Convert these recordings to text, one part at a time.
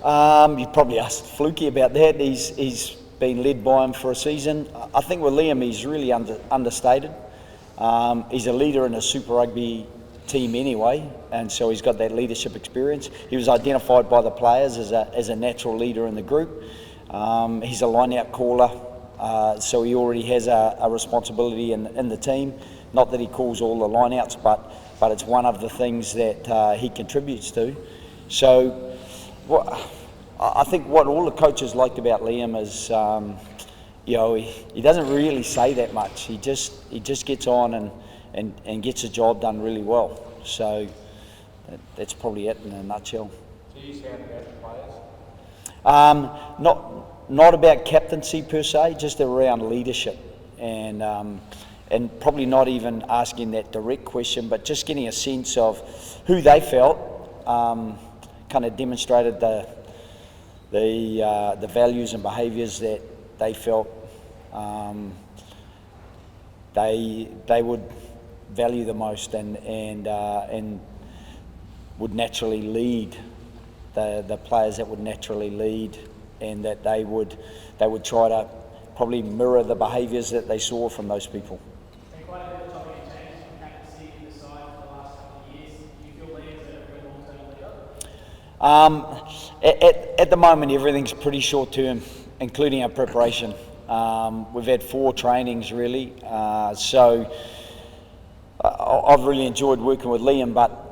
You probably asked Fluky about that. He's been led by him for a season. I think with Liam, he's really understated. He's a leader in a Super Rugby team anyway, and so he's got that leadership experience. He was identified by the players as a natural leader in the group. He's a line-out caller, so he already has a responsibility in the team. Not that he calls all the line-outs, but it's one of the things that he contributes to. So I think what all the coaches liked about Liam is, he doesn't really say that much. He just gets on and gets the job done really well. So that's probably it in a nutshell. So you sound about the players? Not about captaincy per se, just around leadership, and probably not even asking that direct question, but just getting a sense of who they felt kind of demonstrated the values and behaviours that they felt they would value the most and would naturally lead the players that would naturally lead, and that they would try to probably mirror the behaviours that they saw from those people. Quite a bit of topic change from captaincy in the side for the last couple of years. Do you feel Liam's a real long-term leader? At the moment, everything's pretty short-term, including our preparation. We've had 4 trainings really, so I've really enjoyed working with Liam, but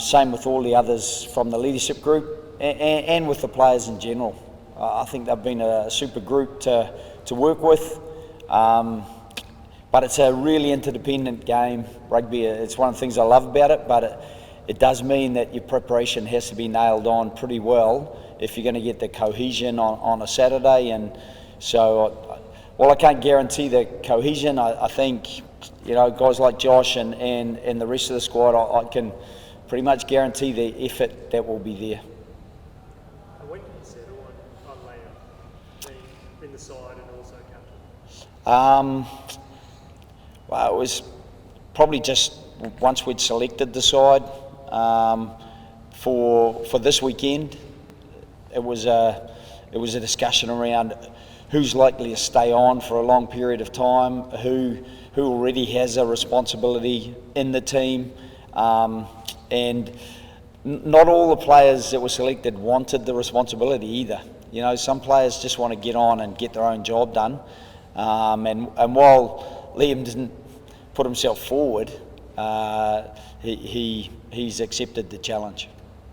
same with all the others from the leadership group and with the players in general. I think they've been a super group to work with, but it's a really interdependent game, rugby. It's one of the things I love about it, but it does mean that your preparation has to be nailed on pretty well if you're going to get the cohesion on a Saturday. And so, while I can't guarantee the cohesion, I think guys like Josh and the rest of the squad, I can pretty much guarantee the effort that will be there. When did you settle on Liam being in the side and also captain? Well, it was probably just once we'd selected the side for this weekend. It was a discussion around who's likely to stay on for a long period of time, who already has a responsibility in the team, and not all the players that were selected wanted the responsibility either. Some players just want to get on and get their own job done, and while Liam didn't put himself forward, he's accepted the challenge.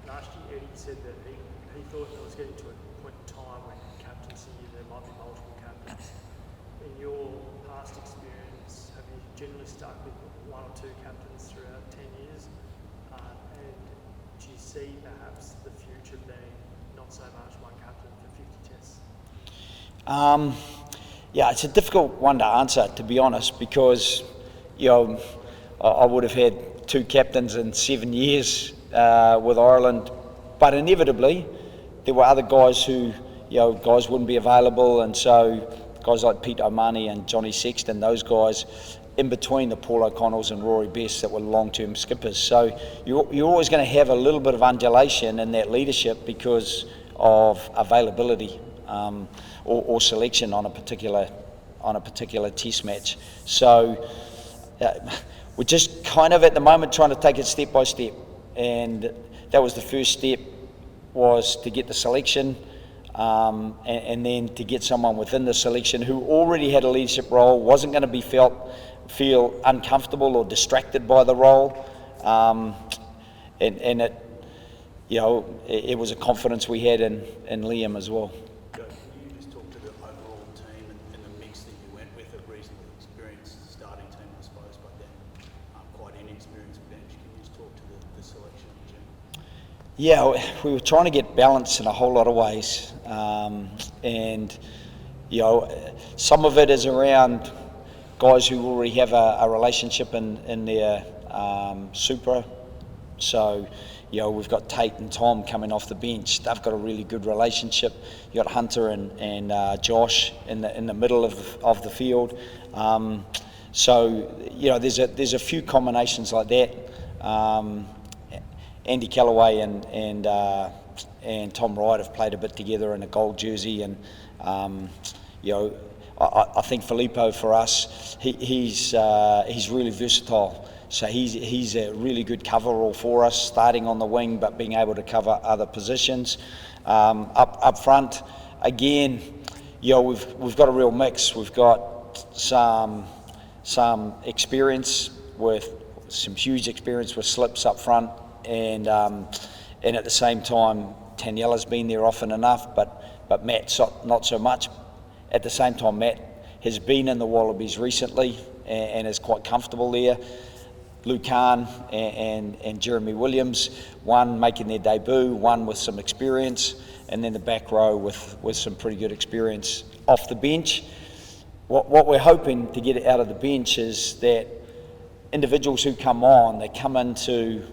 Last year, Eddie said that he thought it was getting to a point in time when captaincy, there might be multiple captains. In your past experience, have you generally stuck with 1 or 2 captains throughout 10 years? And do you see perhaps the future being not so much one captain for 50 tests? Yeah, it's a difficult one to answer, to be honest, because I would have had 2 captains in 7 years with Ireland, but inevitably there were other guys who guys wouldn't be available, and so guys like Pete O'Mahony and Johnny Sexton, those guys in between the Paul O'Connells and Rory Best that were long-term skippers. So you're always going to have a little bit of undulation in that leadership because of availability or selection on a particular test match. So we're just kind of at the moment trying to take it step by step, and that was the first step, was to get the selection, and then to get someone within the selection who already had a leadership role, wasn't going to feel uncomfortable or distracted by the role, and it was a confidence we had in Liam as well. Can you just talk to the overall team and the mix that you went with, a reasonably experienced starting team, I suppose, but then quite inexperienced bench? Can you just talk to the selection in general? Yeah, we were trying to get balance in a whole lot of ways, and some of it is around guys who already have a relationship in their Super. So we've got Tate and Tom coming off the bench. They've got a really good relationship. You got Hunter and Josh in the middle of the field. So there's a few combinations like that. Andy Callaway and and Tom Wright have played a bit together in a gold jersey, and you know, I think Filippo for us, he's really versatile. So he's a really good coverall for us, starting on the wing but being able to cover other positions. Up front, again, you know, we've got a real mix. We've got some experience with some huge experience with slips up front, and at the same time, Taniela's been there often enough, but Matt not so much. At the same time, Matt has been in the Wallabies recently and is quite comfortable there. Lucan and Jeremy Williams, one making their debut, one with some experience, and then the back row with some pretty good experience off the bench. What we're hoping to get out of the bench is that individuals who come on, they come into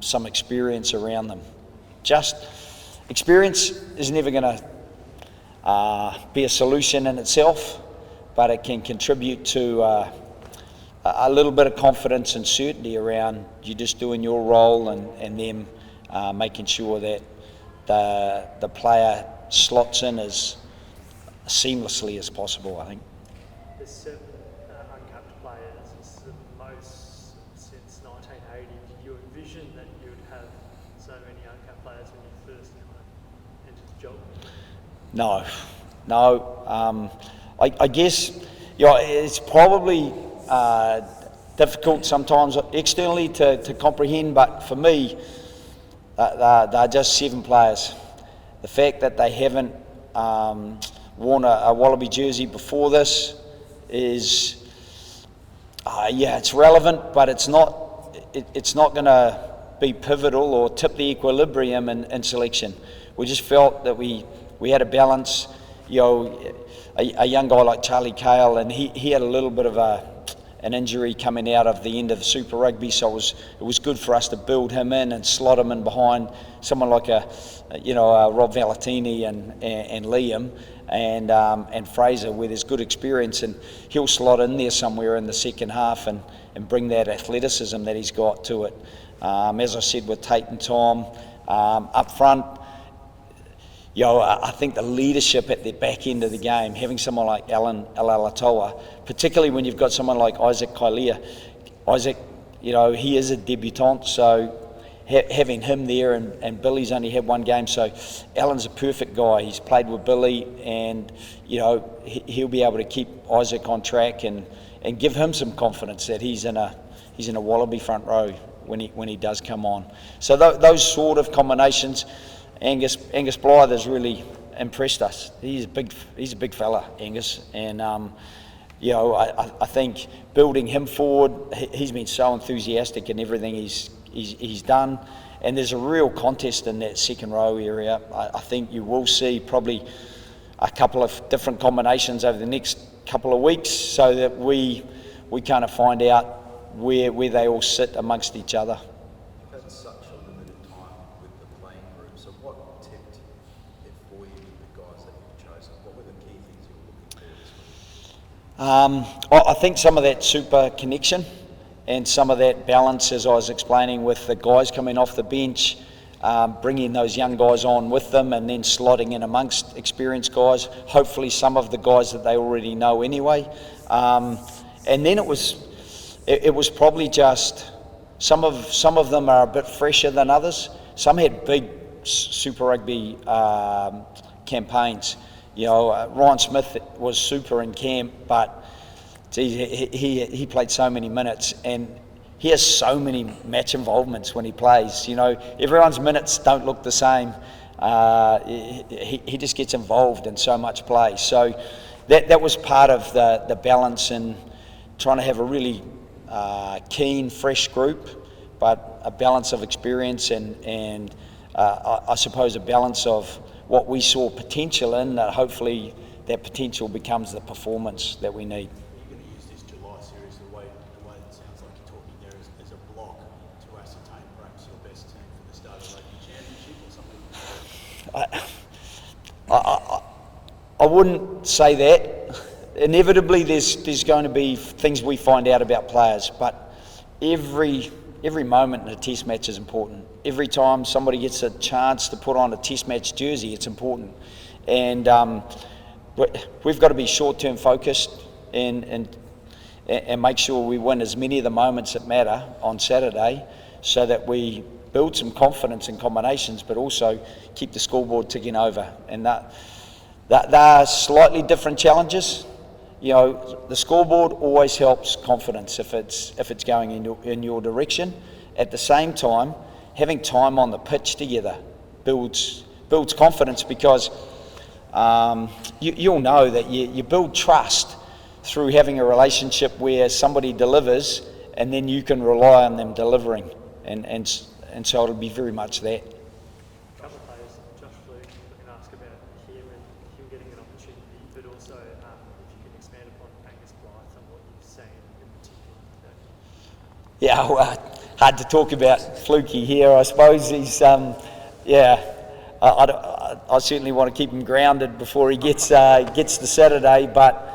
some experience around them. Just experience is never going to be a solution in itself, but it can contribute to a little bit of confidence and certainty around you just doing your role, and them making sure that the player slots in as seamlessly as possible, I think. There's 7 uncapped players. It's the most since 1980. Did you envision that you would have so many uncapped players when you first entered the job? No. I guess, you know, it's probably difficult sometimes externally to comprehend, but for me, they're just 7 players. The fact that they haven't worn a Wallaby jersey before this is, it's relevant, but it's not going to be pivotal or tip the equilibrium in selection. We just felt that we had a balance. You know, a young guy like Charlie Cale, and he had a little bit of an injury coming out of the end of Super Rugby, so it was good for us to build him in and slot him in behind someone like a Rob Valentini and Liam and Fraser, where there's good experience, and he'll slot in there somewhere in the second half and bring that athleticism that he's got to it. As I said, with Tate and Tom up front, you know, I think the leadership at the back end of the game, having someone like Alan Alatoa, particularly when you've got someone like Isaac Kailea. Isaac, you know, he is a debutant, so having him there, and Billy's only had 1 game, so Alan's a perfect guy. He's played with Billy, and you know, he'll be able to keep Isaac on track and give him some confidence that he's in a Wallaby front row when he does come on. So those sort of combinations. Angus Blythe has really impressed us. He's a big fella, Angus, and you know, I think building him forward, he's been so enthusiastic in everything he's done, and there's a real contest in that second row area. I think you will see probably a couple of different combinations over the next couple of weeks, so that we kind of find out where they all sit amongst each other. You've had such a limited time with the playing group, so what tipped it for you with the guys that you've chosen? What were the key things you were looking for this week? I think some of that super connection and some of that balance, as I was explaining, with the guys coming off the bench, bringing those young guys on with them, and then slotting in amongst experienced guys, hopefully some of the guys that they already know anyway. And then it was probably just some of them are a bit fresher than others. Some had big Super Rugby campaigns. You know, Ryan Smith was super in camp, but he played so many minutes, and he has so many match involvements when he plays. You know, everyone's minutes don't look the same. He just gets involved in so much play. So that was part of the balance in trying to have a really keen, fresh group, but a balance of experience and I suppose a balance of what we saw potential in, that hopefully that potential becomes the performance that we need. You're going to use this July series the way it sounds like you're talking there as a block to ascertain perhaps your best team for the start of the rugby championship or something? I wouldn't say that. Inevitably there's going to be things we find out about players, but every every moment in a test match is important. Every time somebody gets a chance to put on a test match jersey, it's important. And we've got to be short-term focused and make sure we win as many of the moments that matter on Saturday, so that we build some confidence in combinations, but also keep the scoreboard ticking over. And that are slightly different challenges. You know, the scoreboard always helps confidence if it's going in your direction. At the same time, having time on the pitch together builds confidence, because you'll know that you build trust through having a relationship where somebody delivers and then you can rely on them delivering, and so it'll be very much that. A couple of players, Josh Fluke, I can ask about him and him getting an opportunity, but also if you can expand upon Angus Blythe and what you've seen in particular today. Yeah, well, hard to talk about Flukey here. I suppose he's, I certainly want to keep him grounded before he gets to Saturday, but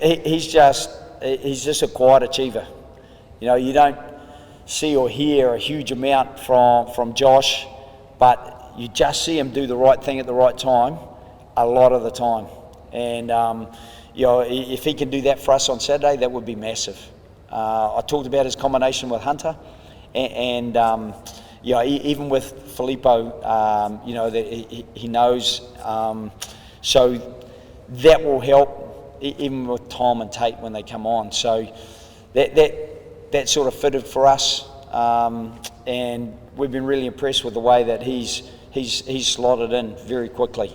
he's just a quiet achiever. You know, you don't see or hear a huge amount from Josh, but you just see him do the right thing at the right time a lot of the time. And you know, if he can do that for us on Saturday, that would be massive. I talked about his combination with Hunter, and you know, even with Filippo, you know, that he knows. So that will help, even with Tom and Tate when they come on. So that sort of fitted for us, and we've been really impressed with the way that he's slotted in very quickly.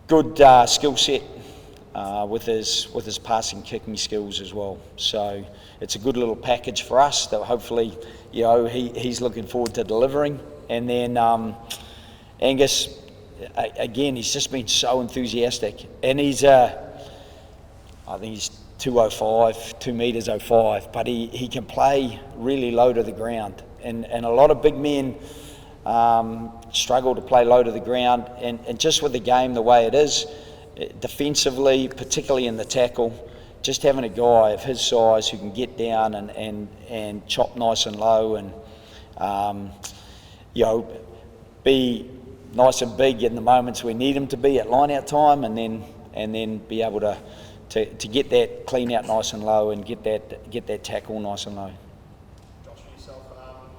Good skill set with his passing, kicking skills as well. So it's a good little package for us that hopefully, you know, he's looking forward to delivering. And then Angus, again, he's just been so enthusiastic, and he's I think he's 205, 2 metres 05, but he can play really low to the ground, and a lot of big men struggle to play low to the ground, and just with the game the way it is, defensively, particularly in the tackle, just having a guy of his size who can get down and chop nice and low, and you know, be nice and big in the moments we need him to be at line out time, and then be able to get that clean out nice and low, and get that tackle nice and low. Josh, for yourself,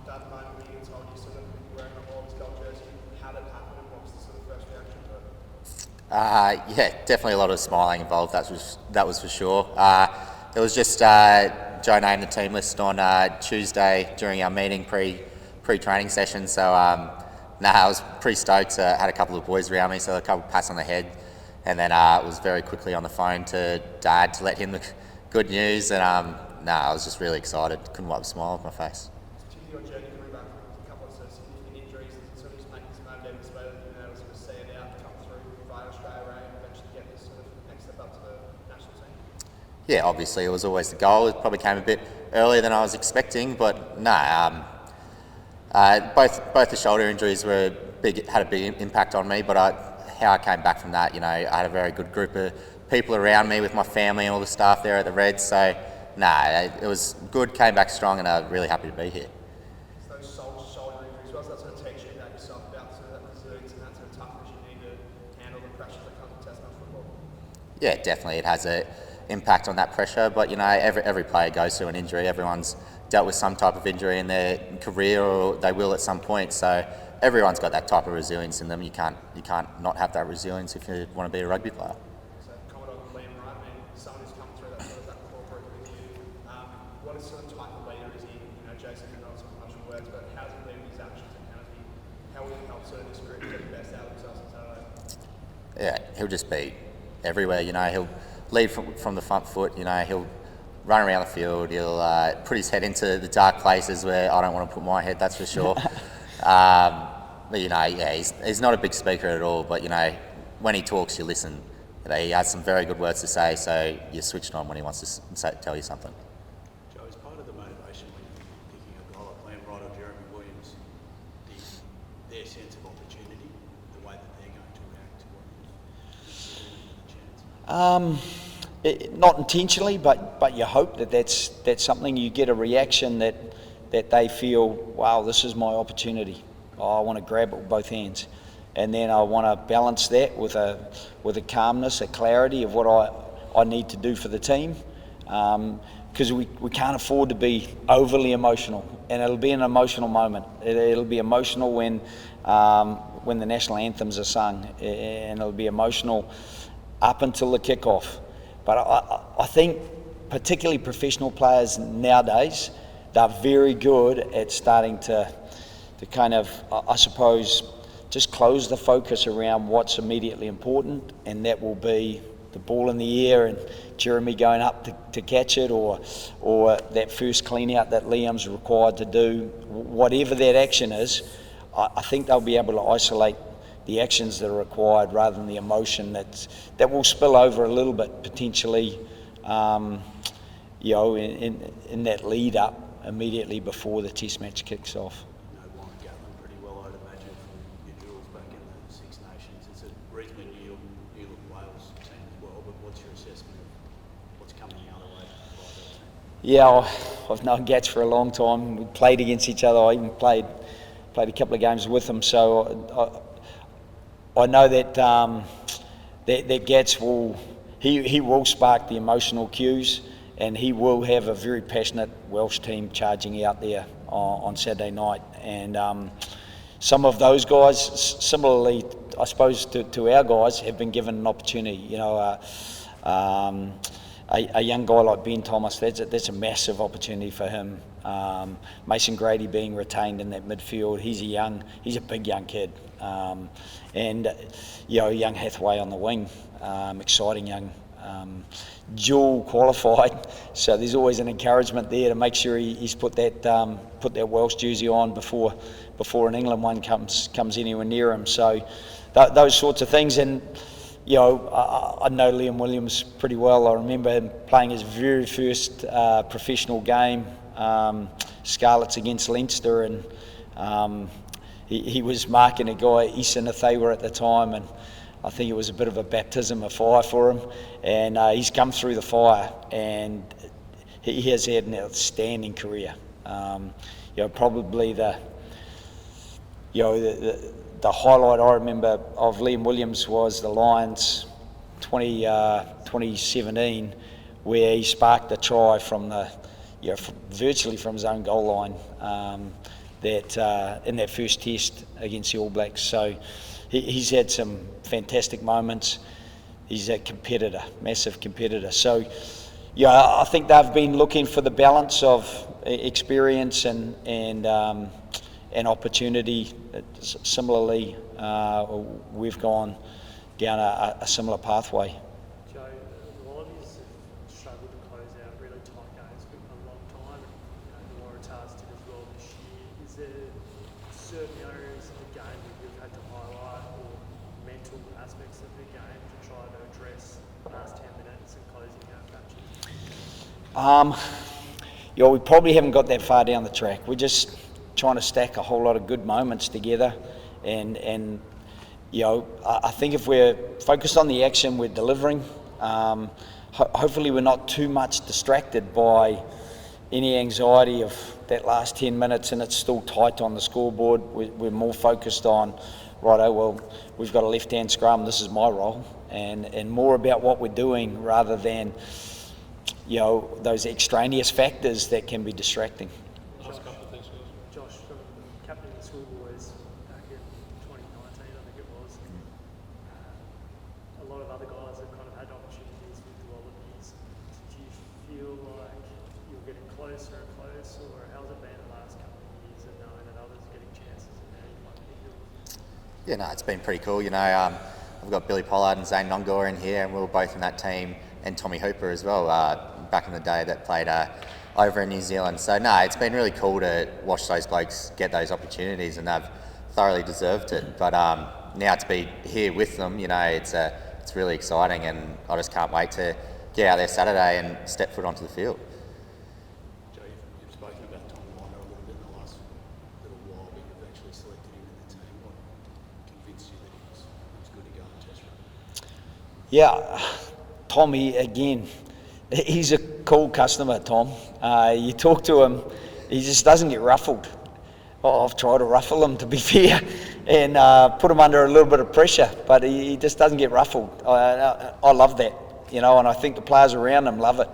that moment when you told you sort of wearing a Wallabies gold jersey, how did it happen, and what was the sort of first reaction to it? Yeah, definitely a lot of smiling involved. That was for sure. It was just Joe named the team list on Tuesday during our meeting pre-training session. So I was pretty stoked. Had a couple of boys around me, so a couple of pats on the head, and then was very quickly on the phone to Dad to let him the good news. And I was just really excited. Couldn't wipe a smile off my face. Particularly your journey coming back from a couple of sort of significant injuries, and sort of just making this moment demonstrated that you've been able to sort of see it out, come through via Australia, and eventually get this sort of next step up to the national team. Yeah, obviously it was always the goal. It probably came a bit earlier than I was expecting, but both the shoulder injuries had a big impact on me. But how I came back from that, you know, I had a very good group of people around me with my family and all the staff there at the Reds. So it was good. Came back strong, and I'm really happy to be here. So those shoulder injuries, what does that sort of teach you about yourself, about sort of that resilience and that sort of toughness you need to handle the pressures that come with test match football? Yeah, definitely. It has an impact on that pressure, but you know, every player goes through an injury. Everyone's dealt with some type of injury in their career, or they will at some point. So everyone's got that type of resilience in them. You can't not have that resilience if you want to be a rugby player. So comment on Liam Wright, I mean, someone who's come through that sort of that core group with you. What is sort of type of leader is he? You know, Jason can not some commercial words, but how does he lead with his actions, and how will he help sort of this group get the best out of themselves on Saturday? Yeah, he'll just be everywhere. You know, he'll lead from the front foot. You know, he'll run around the field. He'll put his head into the dark places where I don't want to put my head. That's for sure. But you know, yeah, he's not a big speaker at all. But you know, when he talks, you listen. He has some very good words to say, so you're switched on when he wants to tell you something. Joe, is part of the motivation when you're picking a guy like Liam Wright or Jeremy Williams, their sense of opportunity, the way that they're going to react to what you've given them the chance? not intentionally, but you hope that that's something. You get a reaction that they feel, wow, this is my opportunity. I want to grab it with both hands, and then I want to balance that with a calmness, a clarity of what I need to do for the team, because we can't afford to be overly emotional, and it'll be an emotional moment. It'll be emotional when the national anthems are sung, and it'll be emotional up until the kickoff. But I think particularly professional players nowadays, they're very good at starting to kind of, I suppose, just close the focus around what's immediately important, and that will be the ball in the air and Jeremy going up to catch it, or that first clean out that Liam's required to do. Whatever that action is, I think they'll be able to isolate the actions that are required rather than the emotion that will spill over a little bit potentially, in that lead up immediately before the test match kicks off. Gatland pretty well, I'd imagine, from your duels back in the Six Nations. It's a reasonably new look Wales team as well, but what's your assessment of what's coming the other way by that team? Yeah, I've known Gats for a long time. We played against each other. I even played a couple of games with him, so I know that that Gats he will spark the emotional cues, and he will have a very passionate Welsh team charging out there on Saturday night. And some of those guys, similarly, I suppose, to our guys, have been given an opportunity. A young guy like Ben Thomas, that's a massive opportunity for him. Mason Grady being retained in that midfield, he's a big young kid. And young Hathaway on the wing, exciting young, dual qualified, so there's always an encouragement there to make sure he's put that Welsh jersey on before an England one comes anywhere near him. So those sorts of things. And I know Liam Williams pretty well. I remember him playing his very first professional game, Scarlets against Leinster, and he was marking a guy, Issa Nathawa at the time, and I think it was a bit of a baptism of fire for him. And he's come through the fire, and he has had an outstanding career. Probably the highlight I remember of Liam Williams was the Lions 2017, where he sparked a try from virtually from his own goal line, in that first test against the All Blacks. So he's had some fantastic moments. He's a competitor, massive competitor. So I think they've been looking for the balance of experience and opportunity. Similarly, we've gone down a similar pathway. Joe, the Wallabies have struggled to close out really tight games for a long time, and the Waratahs did as well this year. Is there certain areas of the game that you've had to highlight, or mental aspects of the game to try to address the last 10 minutes and closing out matches? We probably haven't got that far down the track. We're just trying to stack a whole lot of good moments together, and I think if we're focused on the action we're delivering, hopefully we're not too much distracted by any anxiety of that last 10 minutes and it's still tight on the scoreboard. We're more focused on, righto, well, we've got a left-hand scrum, this is my role, and more about what we're doing rather than those extraneous factors that can be distracting. Josh, from captain of the schoolboys back in 2019, I think it was, a lot of other guys have kind of had opportunities with the Wallabies. Did you feel like you're getting closer and closer, or how's it been the last couple of years and knowing that others are getting chances and now you might be yours? Yeah, no, it's been pretty cool. I've got Billy Pollard and Zane Nongor in here, and we were both in that team, and Tommy Hooper as well, back in the day, that played over in New Zealand. So no, it's been really cool to watch those blokes get those opportunities, and they've thoroughly deserved it. But now to be here with them, it's really exciting, and I just can't wait to get out there Saturday and step foot onto the field. Joe, you've spoken about Tom Liner a little bit in the last little while, but you've actually selected him in the team. What convinced you that he was good to go on test run? Yeah, Tommy, again, he's a cool customer, Tom. You talk to him, he just doesn't get ruffled. I've tried to ruffle him, to be fair, and put him under a little bit of pressure, but he just doesn't get ruffled. I love that, and I think the players around him love it,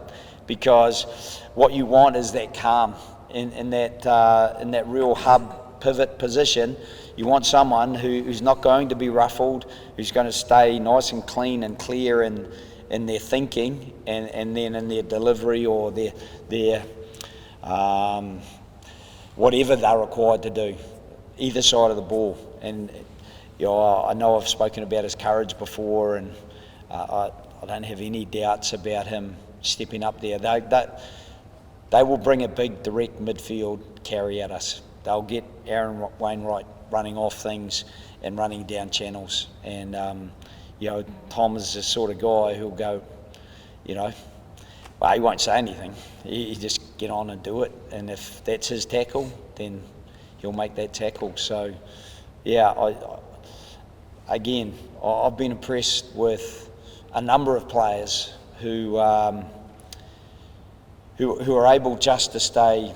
because what you want is that calm in that real hub pivot position. You want someone who's not going to be ruffled, who's going to stay nice and clean and clear in their thinking and then in their delivery or their whatever they're required to do, either side of the ball. And I know I've spoken about his courage before, and I don't have any doubts about him stepping up there. They will bring a big direct midfield carry at us. They'll get Aaron Wainwright running off things and running down channels. And Tom is the sort of guy who'll go, well, he won't say anything. He just get on and do it. And if that's his tackle, then he'll make that tackle. So, yeah, I've been impressed with a number of players who are able just to stay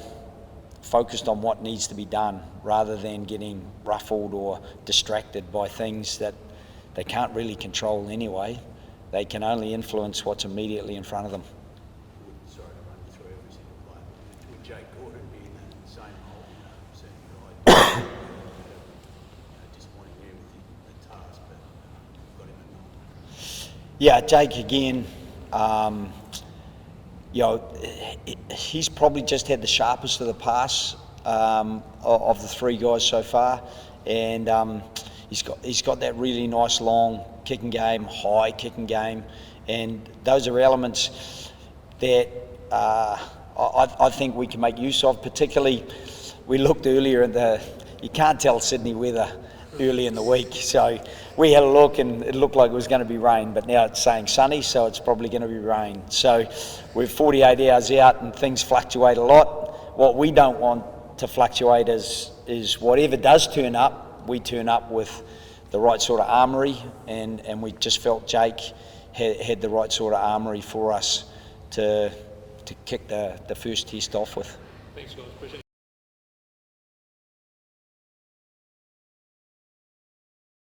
focused on what needs to be done rather than getting ruffled or distracted by things that they can't really control anyway. They can only influence what's immediately in front of them. Sorry to run you through every single player. Would Jake Gordon be in that same hole? Certainly right. Disappointing there with the task, but got him at 9. Yeah, Jake again. He's probably just had the sharpest of the pass of the three guys so far, and he's got that really nice long kicking game, high kicking game, and those are elements that I think we can make use of. Particularly, we looked earlier you can't tell Sydney weather early in the week, so we had a look and it looked like it was going to be rain, but now it's saying sunny, so it's probably going to be rain. So we're 48 hours out and things fluctuate a lot. What we don't want to fluctuate is whatever does turn up, we turn up with the right sort of armoury, and we just felt Jake had the right sort of armoury for us to kick the first test off with. Thanks, guys. Appreciate it.